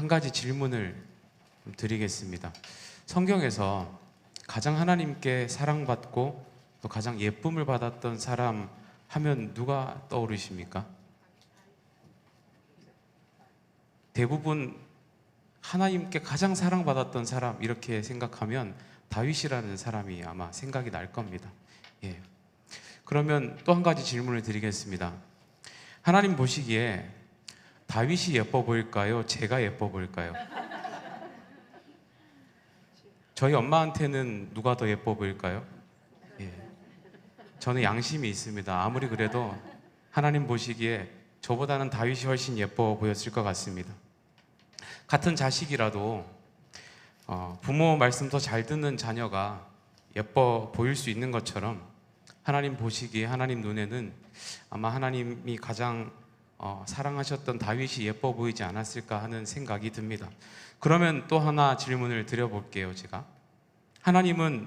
한 가지 질문을 드리겠습니다. 성경에서 가장 하나님께 사랑받고 또 가장 예쁨을 받았던 사람 하면 누가 떠오르십니까? 대부분 하나님께 가장 사랑받았던 사람 이렇게 생각하면 다윗이라는 사람이 아마 생각이 날 겁니다. 예. 그러면 또 한 가지 질문을 드리겠습니다. 하나님 보시기에 다윗이 예뻐 보일까요? 제가 예뻐 보일까요? 저희 엄마한테는 누가 더 예뻐 보일까요? 예. 저는 양심이 있습니다. 아무리 그래도 하나님 보시기에 저보다는 다윗이 훨씬 예뻐 보였을 것 같습니다. 같은 자식이라도 부모 말씀 더 잘 듣는 자녀가 예뻐 보일 수 있는 것처럼 하나님 보시기에 하나님 눈에는 아마 하나님이 가장 사랑하셨던 다윗이 예뻐 보이지 않았을까 하는 생각이 듭니다. 그러면 또 하나 질문을 드려볼게요. 제가 하나님은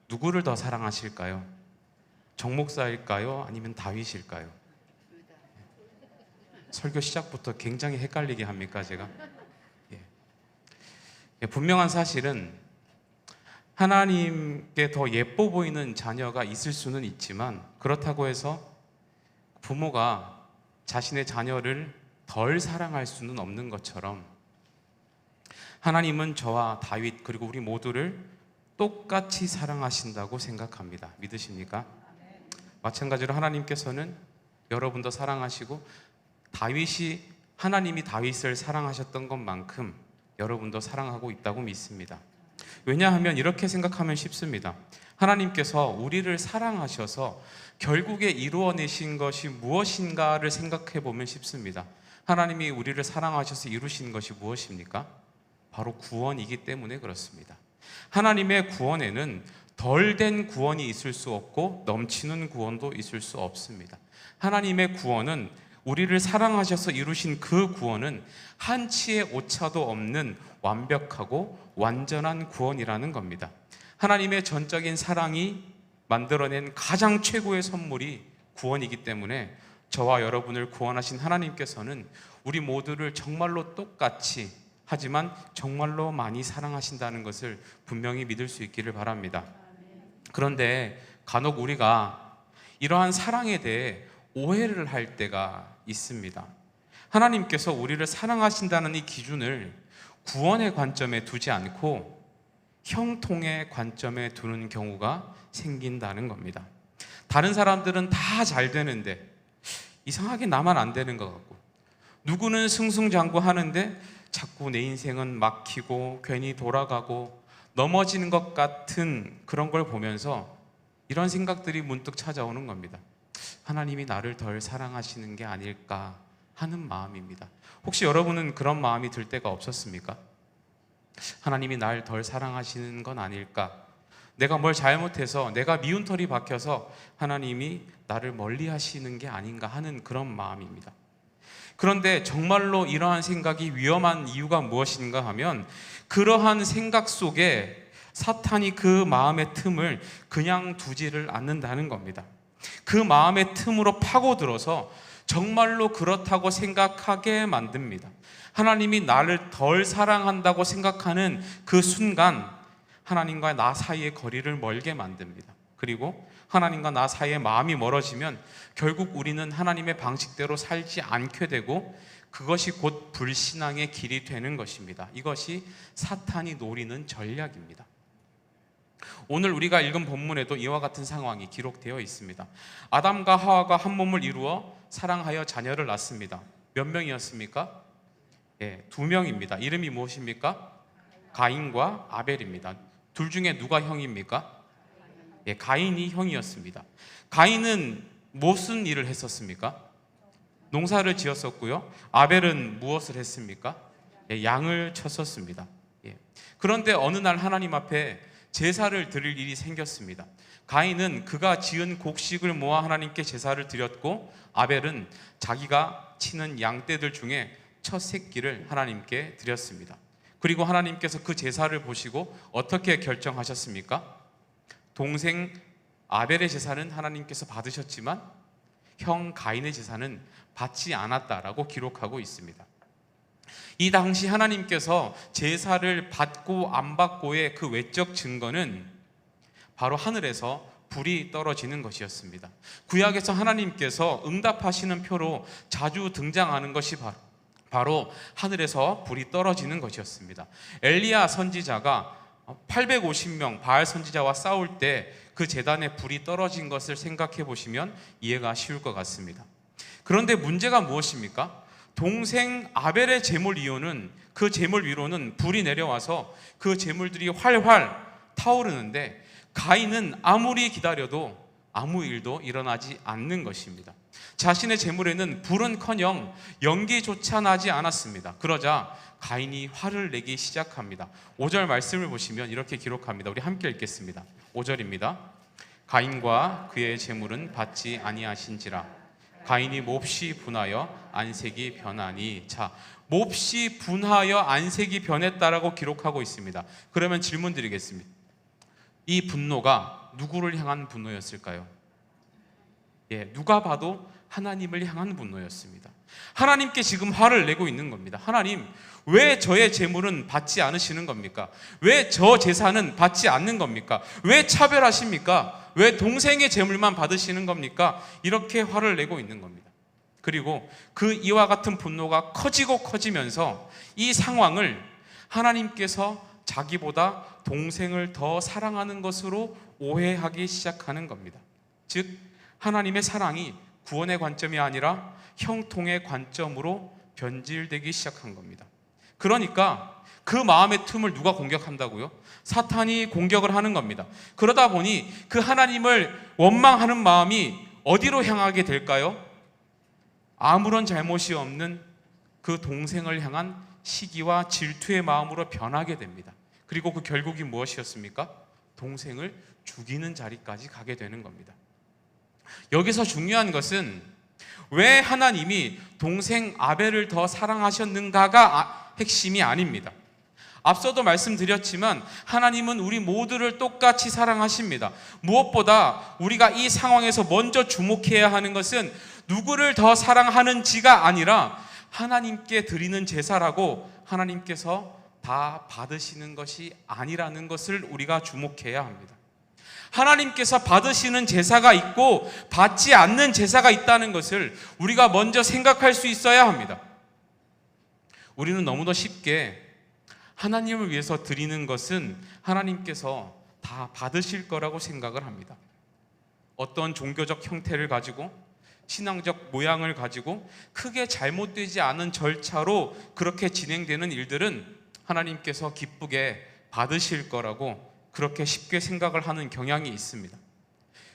누구를 더 사랑하실까요? 정 목사일까요? 아니면 다윗일까요? 설교 시작부터 굉장히 헷갈리게 합니까 제가? 분명한 사실은 하나님께 더 예뻐 보이는 자녀가 있을 수는 있지만 그렇다고 해서 부모가 자신의 자녀를 덜 사랑할 수는 없는 것처럼 하나님은 저와 다윗 그리고 우리 모두를 똑같이 사랑하신다고 생각합니다. 믿으십니까? 마찬가지로 하나님께서는 여러분도 사랑하시고 하나님이 다윗을 사랑하셨던 것만큼 여러분도 사랑하고 있다고 믿습니다. 왜냐하면 이렇게 생각하면 쉽습니다. 하나님께서 우리를 사랑하셔서 결국에 이루어내신 것이 무엇인가를 생각해 보면 쉽습니다. 하나님이 우리를 사랑하셔서 이루신 것이 무엇입니까? 바로 구원이기 때문에 그렇습니다. 하나님의 구원에는 덜 된 구원이 있을 수 없고 넘치는 구원도 있을 수 없습니다. 하나님의 구원은 우리를 사랑하셔서 이루신 그 구원은 한치의 오차도 없는 완벽하고 완전한 구원이라는 겁니다. 하나님의 전적인 사랑이 만들어낸 가장 최고의 선물이 구원이기 때문에 저와 여러분을 구원하신 하나님께서는 우리 모두를 정말로 똑같이 하지만 정말로 많이 사랑하신다는 것을 분명히 믿을 수 있기를 바랍니다. 그런데 간혹 우리가 이러한 사랑에 대해 오해를 할 때가 있습니다. 하나님께서 우리를 사랑하신다는 이 기준을 구원의 관점에 두지 않고 형통의 관점에 두는 경우가 생긴다는 겁니다. 다른 사람들은 다 잘 되는데 이상하게 나만 안 되는 것 같고 누구는 승승장구하는데 자꾸 내 인생은 막히고 괜히 돌아가고 넘어지는 것 같은 그런 걸 보면서 이런 생각들이 문득 찾아오는 겁니다. 하나님이 나를 덜 사랑하시는 게 아닐까 하는 마음입니다. 혹시 여러분은 그런 마음이 들 때가 없었습니까? 하나님이 날 덜 사랑하시는 건 아닐까? 내가 뭘 잘못해서 내가 미운 털이 박혀서 하나님이 나를 멀리 하시는 게 아닌가 하는 그런 마음입니다. 그런데 정말로 이러한 생각이 위험한 이유가 무엇인가 하면 그러한 생각 속에 사탄이 그 마음의 틈을 그냥 두지를 않는다는 겁니다. 그 마음의 틈으로 파고들어서 정말로 그렇다고 생각하게 만듭니다. 하나님이 나를 덜 사랑한다고 생각하는 그 순간 하나님과 나 사이의 거리를 멀게 만듭니다. 그리고 하나님과 나 사이의 마음이 멀어지면 결국 우리는 하나님의 방식대로 살지 않게 되고 그것이 곧 불신앙의 길이 되는 것입니다. 이것이 사탄이 노리는 전략입니다. 오늘 우리가 읽은 본문에도 이와 같은 상황이 기록되어 있습니다. 아담과 하와가 한 몸을 이루어 사랑하여 자녀를 낳습니다. 몇 명이었습니까? 두 명입니다. 이름이 무엇입니까? 가인과 아벨입니다. 둘 중에 누가 형입니까? 가인이 형이었습니다. 가인은 무슨 일을 했었습니까? 농사를 지었었고요. 아벨은 무엇을 했습니까? 양을 쳤었습니다. 그런데 어느 날 하나님 앞에 제사를 드릴 일이 생겼습니다. 가인은 그가 지은 곡식을 모아 하나님께 제사를 드렸고 아벨은 자기가 치는 양떼들 중에 첫 새끼를 하나님께 드렸습니다. 그리고 하나님께서 그 제사를 보시고 어떻게 결정하셨습니까? 동생 아벨의 제사는 하나님께서 받으셨지만 형 가인의 제사는 받지 않았다라고 기록하고 있습니다. 이 당시 하나님께서 제사를 받고 안 받고의 그 외적 증거는 바로 하늘에서 불이 떨어지는 것이었습니다. 구약에서 하나님께서 응답하시는 표로 자주 등장하는 것이 바로 하늘에서 불이 떨어지는 것이었습니다. 엘리야 선지자가 850명 바알 선지자와 싸울 때 그 제단에 불이 떨어진 것을 생각해 보시면 이해가 쉬울 것 같습니다. 그런데 문제가 무엇입니까? 동생 아벨의 제물 이유는 그 제물 위로는 불이 내려와서 그 제물들이 활활 타오르는데 가인은 아무리 기다려도 아무 일도 일어나지 않는 것입니다. 자신의 제물에는 불은커녕 연기조차 나지 않았습니다. 그러자 가인이 화를 내기 시작합니다. 5절 말씀을 보시면 이렇게 기록합니다. 우리 함께 읽겠습니다. 5절입니다. 가인과 그의 제물은 받지 아니하신지라. 가인이 몹시 분하여 안색이 변하니. 자, 몹시 분하여 안색이 변했다라고 기록하고 있습니다. 그러면 질문 드리겠습니다. 이 분노가 누구를 향한 분노였을까요? 누가 봐도 하나님을 향한 분노였습니다. 하나님께 지금 화를 내고 있는 겁니다. 하나님, 왜 저의 제물은 받지 않으시는 겁니까? 왜 저 제사는 받지 않는 겁니까? 왜 차별하십니까? 왜 동생의 제물만 받으시는 겁니까? 이렇게 화를 내고 있는 겁니다. 그리고 그 이와 같은 분노가 커지고 커지면서 이 상황을 하나님께서 자기보다 동생을 더 사랑하는 것으로 오해하기 시작하는 겁니다. 즉, 하나님의 사랑이 구원의 관점이 아니라 형통의 관점으로 변질되기 시작한 겁니다. 그러니까 그 마음의 틈을 누가 공격한다고요? 사탄이 공격을 하는 겁니다. 그러다 보니 그 하나님을 원망하는 마음이 어디로 향하게 될까요? 아무런 잘못이 없는 그 동생을 향한 시기와 질투의 마음으로 변하게 됩니다. 그리고 그 결국이 무엇이었습니까? 동생을 죽이는 자리까지 가게 되는 겁니다. 여기서 중요한 것은 왜 하나님이 동생 아벨을 더 사랑하셨는가가 핵심이 아닙니다. 앞서도 말씀드렸지만 하나님은 우리 모두를 똑같이 사랑하십니다. 무엇보다 우리가 이 상황에서 먼저 주목해야 하는 것은 누구를 더 사랑하는지가 아니라 하나님께 드리는 제사라고 하나님께서 다 받으시는 것이 아니라는 것을 우리가 주목해야 합니다. 하나님께서 받으시는 제사가 있고 받지 않는 제사가 있다는 것을 우리가 먼저 생각할 수 있어야 합니다. 우리는 너무나 쉽게 하나님을 위해서 드리는 것은 하나님께서 다 받으실 거라고 생각을 합니다. 어떤 종교적 형태를 가지고 신앙적 모양을 가지고 크게 잘못되지 않은 절차로 그렇게 진행되는 일들은 하나님께서 기쁘게 받으실 거라고 그렇게 쉽게 생각을 하는 경향이 있습니다.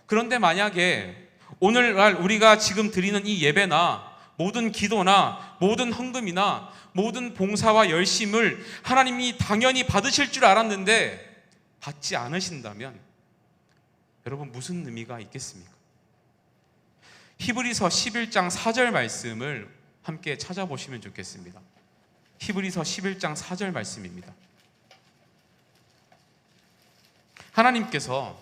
그런데 만약에 오늘날 우리가 지금 드리는 이 예배나 모든 기도나 모든 헌금이나 모든 봉사와 열심을 하나님이 당연히 받으실 줄 알았는데 받지 않으신다면 여러분 무슨 의미가 있겠습니까? 히브리서 11장 4절 말씀을 함께 찾아보시면 좋겠습니다. 히브리서 11장 4절 말씀입니다. 하나님께서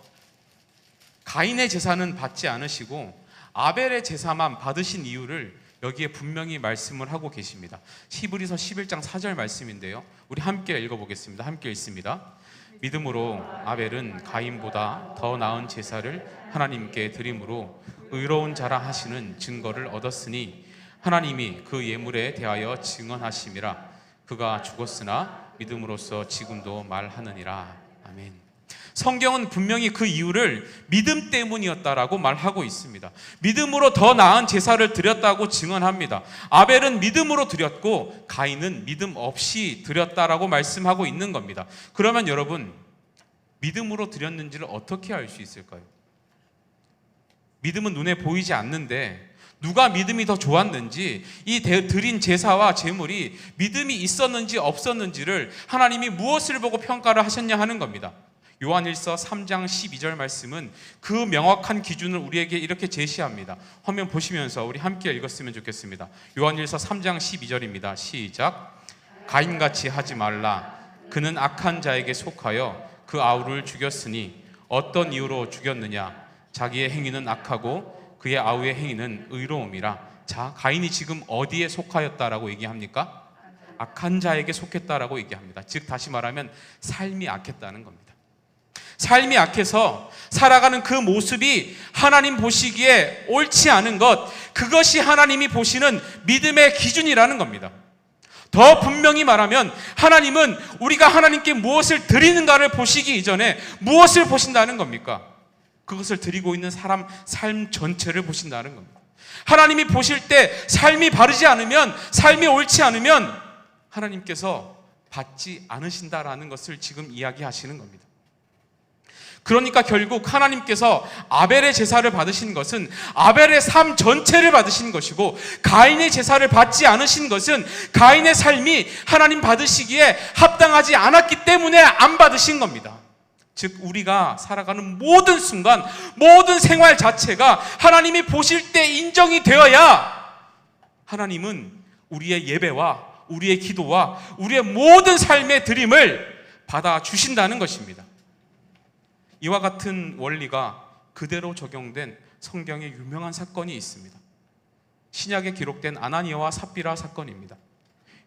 가인의 제사는 받지 않으시고 아벨의 제사만 받으신 이유를 여기에 분명히 말씀을 하고 계십니다. 히브리서 11장 4절 말씀인데요. 우리 함께 읽어보겠습니다. 함께 읽습니다. 믿음으로 아벨은 가인보다 더 나은 제사를 하나님께 드림으로 의로운 자라 하시는 증거를 얻었으니 하나님이 그 예물에 대하여 증언하심이라. 그가 죽었으나 믿음으로써 지금도 말하느니라. 아멘. 성경은 분명히 그 이유를 믿음 때문이었다라고 말하고 있습니다. 믿음으로 더 나은 제사를 드렸다고 증언합니다. 아벨은 믿음으로 드렸고 가인은 믿음 없이 드렸다라고 말씀하고 있는 겁니다. 그러면 여러분, 믿음으로 드렸는지를 어떻게 알 수 있을까요? 믿음은 눈에 보이지 않는데 누가 믿음이 더 좋았는지, 이 드린 제사와 제물이 믿음이 있었는지 없었는지를 하나님이 무엇을 보고 평가를 하셨냐 하는 겁니다. 요한일서 3장 12절 말씀은 그 명확한 기준을 우리에게 이렇게 제시합니다. 화면 보시면서 우리 함께 읽었으면 좋겠습니다. 요한일서 3장 12절입니다. 시작. 가인같이 하지 말라. 그는 악한 자에게 속하여 그 아우를 죽였으니 어떤 이유로 죽였느냐? 자기의 행위는 악하고 그의 아우의 행위는 의로움이라. 자, 가인이 지금 어디에 속하였다라고 얘기합니까? 악한 자에게 속했다라고 얘기합니다. 즉 다시 말하면 삶이 악했다는 겁니다. 삶이 악해서 살아가는 그 모습이 하나님 보시기에 옳지 않은 것, 그것이 하나님이 보시는 믿음의 기준이라는 겁니다. 더 분명히 말하면 하나님은 우리가 하나님께 무엇을 드리는가를 보시기 이전에 무엇을 보신다는 겁니까? 그것을 드리고 있는 사람 삶 전체를 보신다는 겁니다. 하나님이 보실 때 삶이 바르지 않으면, 삶이 옳지 않으면 하나님께서 받지 않으신다라는 것을 지금 이야기하시는 겁니다. 그러니까 결국 하나님께서 아벨의 제사를 받으신 것은 아벨의 삶 전체를 받으신 것이고, 가인의 제사를 받지 않으신 것은 가인의 삶이 하나님 받으시기에 합당하지 않았기 때문에 안 받으신 겁니다. 즉 우리가 살아가는 모든 순간, 모든 생활 자체가 하나님이 보실 때 인정이 되어야 하나님은 우리의 예배와 우리의 기도와 우리의 모든 삶의 드림을 받아주신다는 것입니다. 이와 같은 원리가 그대로 적용된 성경의 유명한 사건이 있습니다. 신약에 기록된 아나니아와 삽비라 사건입니다.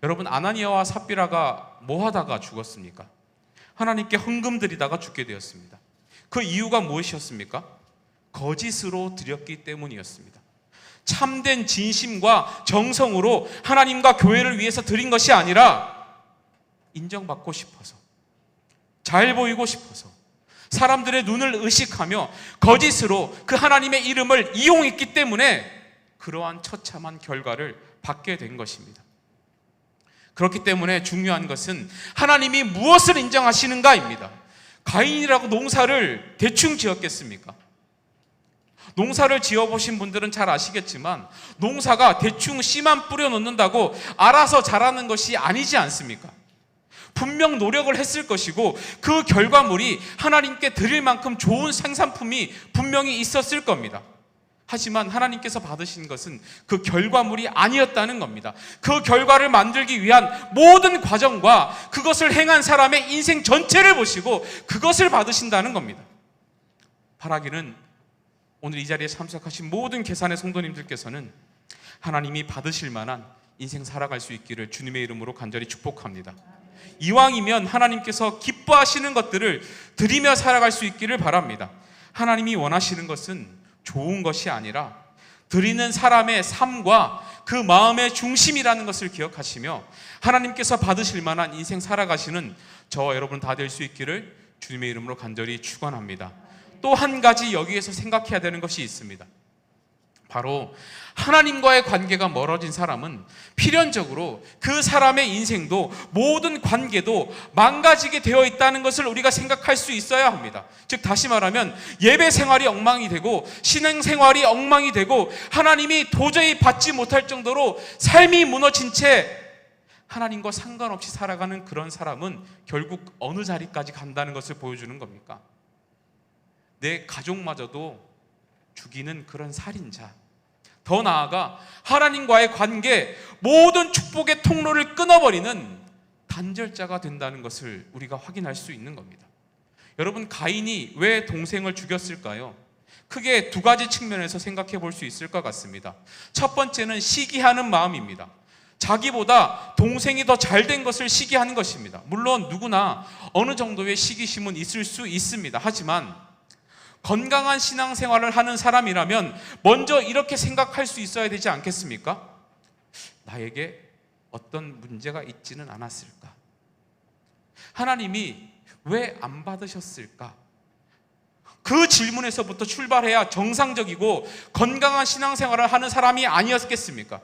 여러분, 아나니아와 삽비라가 뭐 하다가 죽었습니까? 하나님께 헌금 드리다가 죽게 되었습니다. 그 이유가 무엇이었습니까? 거짓으로 드렸기 때문이었습니다. 참된 진심과 정성으로 하나님과 교회를 위해서 드린 것이 아니라 인정받고 싶어서, 잘 보이고 싶어서, 사람들의 눈을 의식하며 거짓으로 그 하나님의 이름을 이용했기 때문에 그러한 처참한 결과를 받게 된 것입니다. 그렇기 때문에 중요한 것은 하나님이 무엇을 인정하시는가입니다. 가인이라고 농사를 대충 지었겠습니까? 농사를 지어보신 분들은 잘 아시겠지만 농사가 대충 씨만 뿌려 놓는다고 알아서 자라는 것이 아니지 않습니까? 분명 노력을 했을 것이고 그 결과물이 하나님께 드릴 만큼 좋은 생산품이 분명히 있었을 겁니다. 하지만 하나님께서 받으신 것은 그 결과물이 아니었다는 겁니다. 그 결과를 만들기 위한 모든 과정과 그것을 행한 사람의 인생 전체를 보시고 그것을 받으신다는 겁니다. 바라기는 오늘 이 자리에 참석하신 모든 계산의 성도님들께서는 하나님이 받으실 만한 인생 살아갈 수 있기를 주님의 이름으로 간절히 축복합니다. 이왕이면 하나님께서 기뻐하시는 것들을 드리며 살아갈 수 있기를 바랍니다. 하나님이 원하시는 것은 좋은 것이 아니라 드리는 사람의 삶과 그 마음의 중심이라는 것을 기억하시며 하나님께서 받으실 만한 인생 살아가시는 저와 여러분 다 될 수 있기를 주님의 이름으로 간절히 축원합니다. 또 한 가지 여기에서 생각해야 되는 것이 있습니다. 바로 하나님과의 관계가 멀어진 사람은 필연적으로 그 사람의 인생도 모든 관계도 망가지게 되어 있다는 것을 우리가 생각할 수 있어야 합니다. 즉 다시 말하면 예배 생활이 엉망이 되고 신앙 생활이 엉망이 되고 하나님이 도저히 받지 못할 정도로 삶이 무너진 채 하나님과 상관없이 살아가는 그런 사람은 결국 어느 자리까지 간다는 것을 보여주는 겁니까? 내 가족마저도 죽이는 그런 살인자, 더 나아가 하나님과의 관계, 모든 축복의 통로를 끊어버리는 단절자가 된다는 것을 우리가 확인할 수 있는 겁니다. 여러분, 가인이 왜 동생을 죽였을까요? 크게 두 가지 측면에서 생각해 볼 수 있을 것 같습니다. 첫 번째는 시기하는 마음입니다. 자기보다 동생이 더 잘된 것을 시기하는 것입니다. 물론 누구나 어느 정도의 시기심은 있을 수 있습니다. 하지만 건강한 신앙생활을 하는 사람이라면 먼저 이렇게 생각할 수 있어야 되지 않겠습니까? 나에게 어떤 문제가 있지는 않았을까? 하나님이 왜 안 받으셨을까? 그 질문에서부터 출발해야 정상적이고 건강한 신앙생활을 하는 사람이 아니었겠습니까?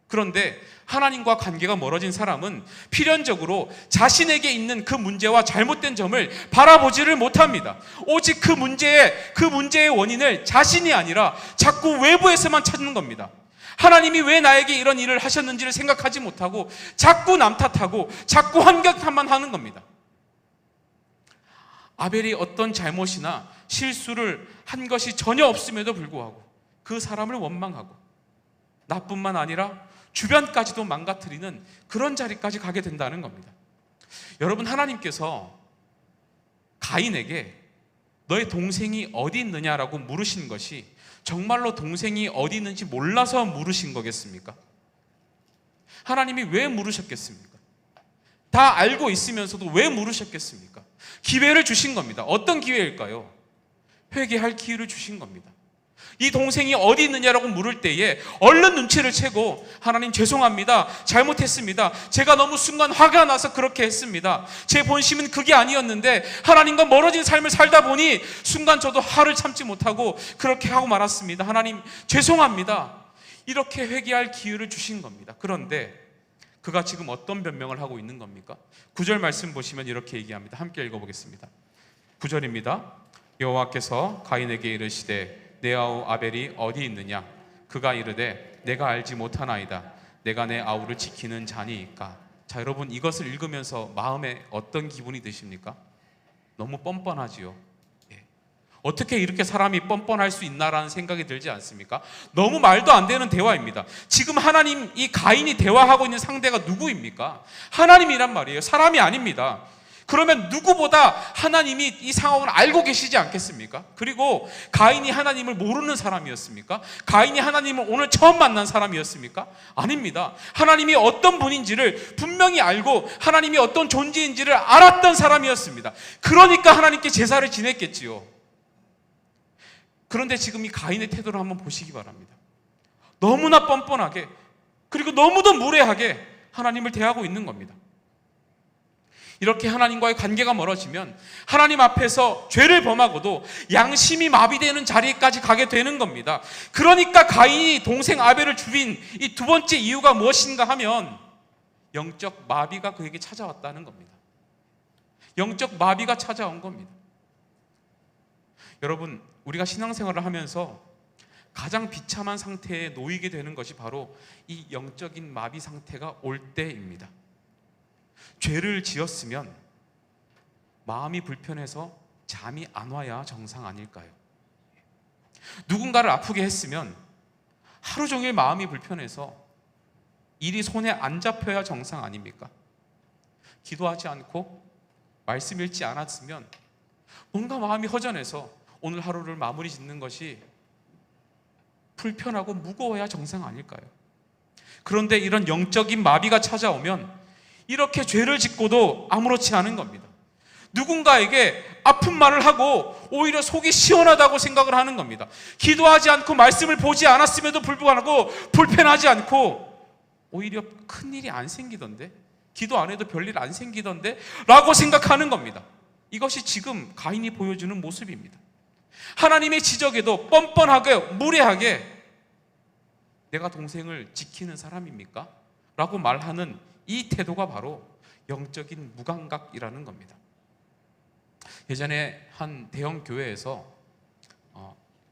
그런데 하나님과 관계가 멀어진 사람은 필연적으로 자신에게 있는 그 문제와 잘못된 점을 바라보지를 못합니다. 오직 그 문제의 원인을 자신이 아니라 자꾸 외부에서만 찾는 겁니다. 하나님이 왜 나에게 이런 일을 하셨는지를 생각하지 못하고 자꾸 남 탓하고 자꾸 환경 탓만 하는 겁니다. 아벨이 어떤 잘못이나 실수를 한 것이 전혀 없음에도 불구하고 그 사람을 원망하고 나뿐만 아니라 주변까지도 망가뜨리는 그런 자리까지 가게 된다는 겁니다. 여러분, 하나님께서 가인에게 너의 동생이 어디 있느냐라고 물으신 것이 정말로 동생이 어디 있는지 몰라서 물으신 거겠습니까? 하나님이 왜 물으셨겠습니까? 다 알고 있으면서도 왜 물으셨겠습니까? 기회를 주신 겁니다. 어떤 기회일까요? 회개할 기회를 주신 겁니다. 이 동생이 어디 있느냐라고 물을 때에 얼른 눈치를 채고 하나님 죄송합니다. 잘못했습니다. 제가 너무 순간 화가 나서 그렇게 했습니다. 제 본심은 그게 아니었는데 하나님과 멀어진 삶을 살다 보니 순간 저도 화를 참지 못하고 그렇게 하고 말았습니다. 하나님 죄송합니다. 이렇게 회개할 기회를 주신 겁니다. 그런데 그가 지금 어떤 변명을 하고 있는 겁니까? 9절 말씀 보시면 이렇게 얘기합니다. 함께 읽어보겠습니다. 9절입니다. 여호와께서 가인에게 이르시되 내 아우 아벨이 어디 있느냐? 그가 이르되 내가 알지 못하나이다. 내가 내 아우를 지키는 자니이까. 자, 여러분 이것을 읽으면서 마음에 어떤 기분이 드십니까? 너무 뻔뻔하지요. 어떻게 이렇게 사람이 뻔뻔할 수 있나라는 생각이 들지 않습니까? 너무 말도 안 되는 대화입니다. 지금 하나님, 이 가인이 대화하고 있는 상대가 누구입니까? 하나님이란 말이에요. 사람이 아닙니다. 그러면 누구보다 하나님이 이 상황을 알고 계시지 않겠습니까? 그리고 가인이 하나님을 모르는 사람이었습니까? 가인이 하나님을 오늘 처음 만난 사람이었습니까? 아닙니다. 하나님이 어떤 분인지를 분명히 알고 하나님이 어떤 존재인지를 알았던 사람이었습니다. 그러니까 하나님께 제사를 지냈겠지요. 그런데 지금 이 가인의 태도를 한번 보시기 바랍니다. 너무나 뻔뻔하게, 그리고 너무도 무례하게 하나님을 대하고 있는 겁니다. 이렇게 하나님과의 관계가 멀어지면 하나님 앞에서 죄를 범하고도 양심이 마비되는 자리까지 가게 되는 겁니다. 그러니까 가인이 동생 아벨을 죽인 이 두 번째 이유가 무엇인가 하면 영적 마비가 그에게 찾아왔다는 겁니다. 영적 마비가 찾아온 겁니다. 여러분, 우리가 신앙생활을 하면서 가장 비참한 상태에 놓이게 되는 것이 바로 이 영적인 마비 상태가 올 때입니다. 죄를 지었으면 마음이 불편해서 잠이 안 와야 정상 아닐까요? 누군가를 아프게 했으면 하루 종일 마음이 불편해서 일이 손에 안 잡혀야 정상 아닙니까? 기도하지 않고 말씀 읽지 않았으면 뭔가 마음이 허전해서 오늘 하루를 마무리 짓는 것이 불편하고 무거워야 정상 아닐까요? 그런데 이런 영적인 마비가 찾아오면 이렇게 죄를 짓고도 아무렇지 않은 겁니다. 누군가에게 아픈 말을 하고 오히려 속이 시원하다고 생각을 하는 겁니다. 기도하지 않고 말씀을 보지 않았음에도 불구하고 불편하지 않고 오히려 큰일이 안 생기던데, 기도 안 해도 별일 안 생기던데 라고 생각하는 겁니다. 이것이 지금 가인이 보여주는 모습입니다. 하나님의 지적에도 뻔뻔하게 무례하게 내가 동생을 지키는 사람입니까? 라고 말하는 이 태도가 바로 영적인 무감각이라는 겁니다. 예전에 한 대형교회에서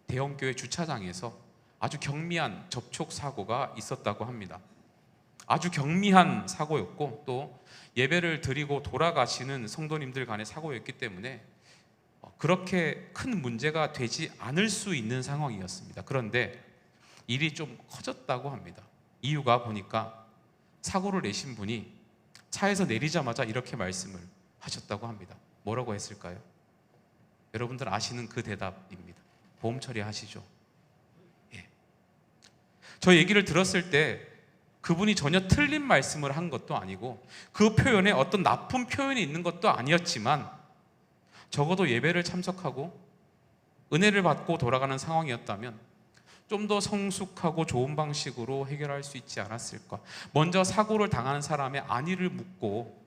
대형교회 주차장에서 아주 경미한 접촉 사고가 있었다고 합니다. 아주 경미한 사고였고 또 예배를 드리고 돌아가시는 성도님들 간의 사고였기 때문에 그렇게 큰 문제가 되지 않을 수 있는 상황이었습니다. 그런데 일이 좀 커졌다고 합니다. 이유가 보니까 사고를 내신 분이 차에서 내리자마자 이렇게 말씀을 하셨다고 합니다. 뭐라고 했을까요? 여러분들 아시는 그 대답입니다. 보험 처리하시죠. 예. 저 얘기를 들었을 때 그분이 전혀 틀린 말씀을 한 것도 아니고 그 표현에 어떤 나쁜 표현이 있는 것도 아니었지만 적어도 예배를 참석하고 은혜를 받고 돌아가는 상황이었다면 좀 더 성숙하고 좋은 방식으로 해결할 수 있지 않았을까. 먼저 사고를 당한 사람의 안위를 묻고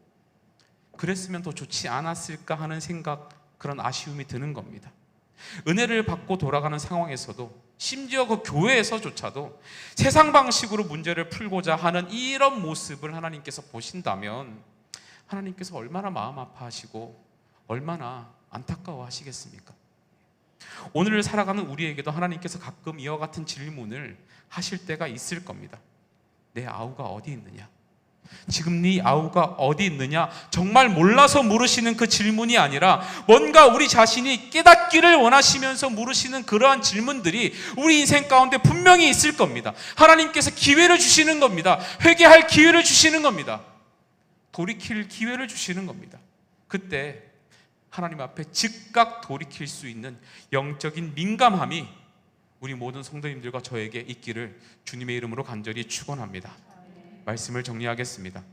그랬으면 더 좋지 않았을까 하는 생각, 그런 아쉬움이 드는 겁니다. 은혜를 받고 돌아가는 상황에서도 심지어 그 교회에서조차도 세상 방식으로 문제를 풀고자 하는 이런 모습을 하나님께서 보신다면 하나님께서 얼마나 마음 아파하시고 얼마나 안타까워 하시겠습니까? 오늘을 살아가는 우리에게도 하나님께서 가끔 이와 같은 질문을 하실 때가 있을 겁니다. 내 아우가 어디 있느냐? 지금 네 아우가 어디 있느냐? 정말 몰라서 물으시는 그 질문이 아니라 뭔가 우리 자신이 깨닫기를 원하시면서 물으시는 그러한 질문들이 우리 인생 가운데 분명히 있을 겁니다. 하나님께서 기회를 주시는 겁니다. 회개할 기회를 주시는 겁니다. 돌이킬 기회를 주시는 겁니다. 그때 하나님 앞에 즉각 돌이킬 수 있는 영적인 민감함이 우리 모든 성도님들과 저에게 있기를 주님의 이름으로 간절히 축원합니다. 말씀을 정리하겠습니다.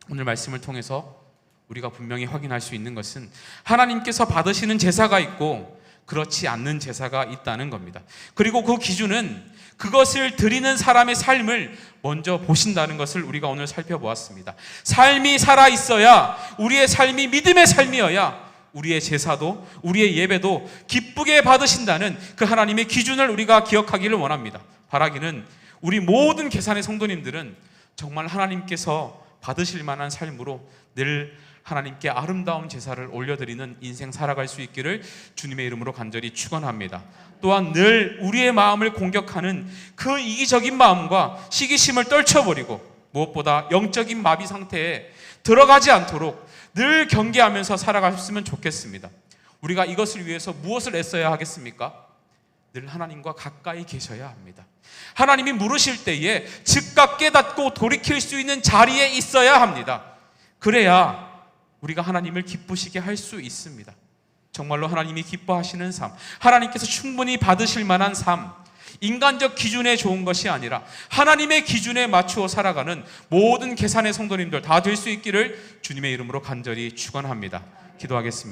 오늘 말씀을 통해서 우리가 분명히 확인할 수 있는 것은 하나님께서 받으시는 제사가 있고 그렇지 않는 제사가 있다는 겁니다. 그리고 그 기준은 그것을 드리는 사람의 삶을 먼저 보신다는 것을 우리가 오늘 살펴보았습니다. 삶이 살아있어야, 우리의 삶이 믿음의 삶이어야 우리의 제사도 우리의 예배도 기쁘게 받으신다는 그 하나님의 기준을 우리가 기억하기를 원합니다. 바라기는 우리 모든 계산의 성도님들은 정말 하나님께서 받으실 만한 삶으로 늘 하나님께 아름다운 제사를 올려드리는 인생 살아갈 수 있기를 주님의 이름으로 간절히 축원합니다. 또한 늘 우리의 마음을 공격하는 그 이기적인 마음과 시기심을 떨쳐버리고 무엇보다 영적인 마비 상태에 들어가지 않도록 늘 경계하면서 살아갔으면 좋겠습니다. 우리가 이것을 위해서 무엇을 애써야 하겠습니까? 늘 하나님과 가까이 계셔야 합니다. 하나님이 물으실 때에 즉각 깨닫고 돌이킬 수 있는 자리에 있어야 합니다. 그래야 우리가 하나님을 기쁘시게 할 수 있습니다. 정말로 하나님이 기뻐하시는 삶, 하나님께서 충분히 받으실 만한 삶, 인간적 기준에 좋은 것이 아니라 하나님의 기준에 맞추어 살아가는 모든 계산의 성도님들 다 될 수 있기를 주님의 이름으로 간절히 축원합니다. 기도하겠습니다.